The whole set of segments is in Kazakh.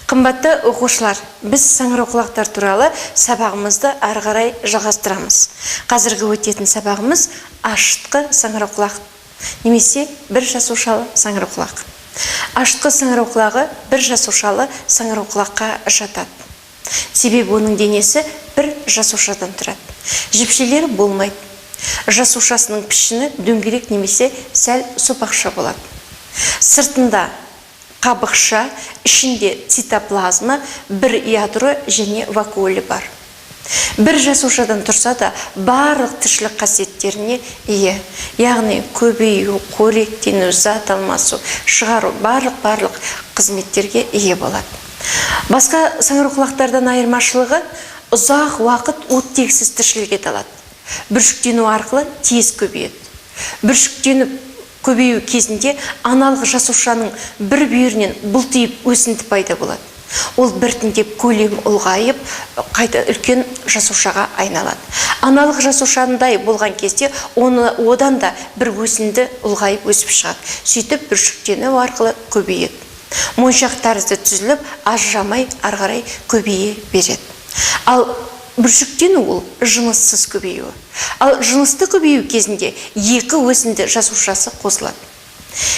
Қымбатты оқушылар, біз саңырауқұлақтар туралы сабағымызды ары қарай жалғастырамыз. Қазіргі өтетін сабағымыз ашытқы саңырауқұлақ, немесе бір жасушалы саңырауқұлақ. Ашытқы саңырауқұлағы бір жасушалы саңырауқұлаққа жатады. Себебі оның денесі бір жасушадан тұрады. Жіпшелері болмайды. Жасушасының пішіні дөңгелек немесе сәл сопақша болады. Сыртында қабықша, ішінде цитоплазма, бір ядро және вакуолі бар. Бір жасушадан тұрса да барлық тіршілік қасиеттеріне ие. Яғни көбею, қоректену, зат алмасу, шығару, барлық қызметтерге ие болады. Басқа саңырауқұлақтардан айырмашылығы ұзақ уақыт оттексіз тіршілік ете алады. Бүршіктену арқылы тез көбейеді. Бүршіктеніп көбею кезінде аналық жасушаның бір бүйірінен бұлтиып өсінді пайда болады. Ол біртіндеп көлем ұлғайып, қайта үлкен жасушаға айналады. Аналық жасушандай болған кезде одан да бір өсінді ұлғайып өсіп шығады. Сөйтіп бүршіктену арқылы көбейеді. Моншақ тәрізді түзіліп, ажырамай ары қарай көбейе береді. Ал бүршіктену ол жыныссыз көбеюі. Ал жынысты көбею кезінде екі өсінді жасушасы қосылады.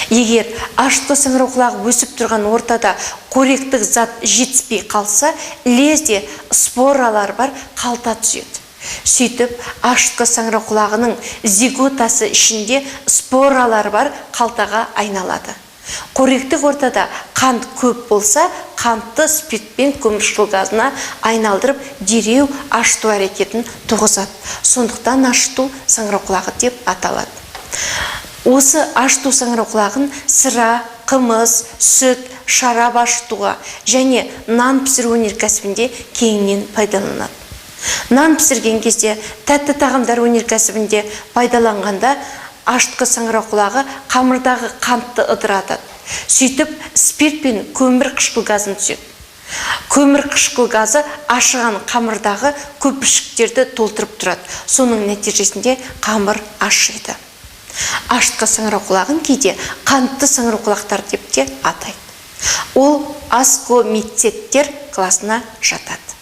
Егер ашытқы саңырауқұлағы өсіп тұрған ортада қоректік зат жетіспей қалса, лезде споралар бар қалта түседі. Сөйтіп, ашытқы саңырауқұлағының зиготасы ішінде споралар бар қалтаға айналады. Қоректік ортада қант көп болса, қантты спиртпен көмірқышқыл газына айналдырып, дереу ашыту әрекетін туғызады. Сондықтан ашыту саңырауқұлағы деп аталады. Осы ашыту саңырауқұлағын сыра, қымыз, сүт, шарап ашытуға және нан пісіру өнеркәсібінде кеңінен пайдаланады. Нан пісірген кезде, тәтті тағамдар өнеркәсібінде пайдаланғанда ашытқы саңырауқұлағы қамырдағы қантты ыдыратады. Сөйтіп, спирт пен көмірқышқыл газын түседі. Көмірқышқыл газы ашыған қамырдағы көпіршіктерді толтырып тұрады. Соның нәтижесінде қамыр ашиды. Ашытқы саңырауқұлағын кейде қантты саңырауқұлақтар деп те атайды. Ол аскомицеттер класына жатады.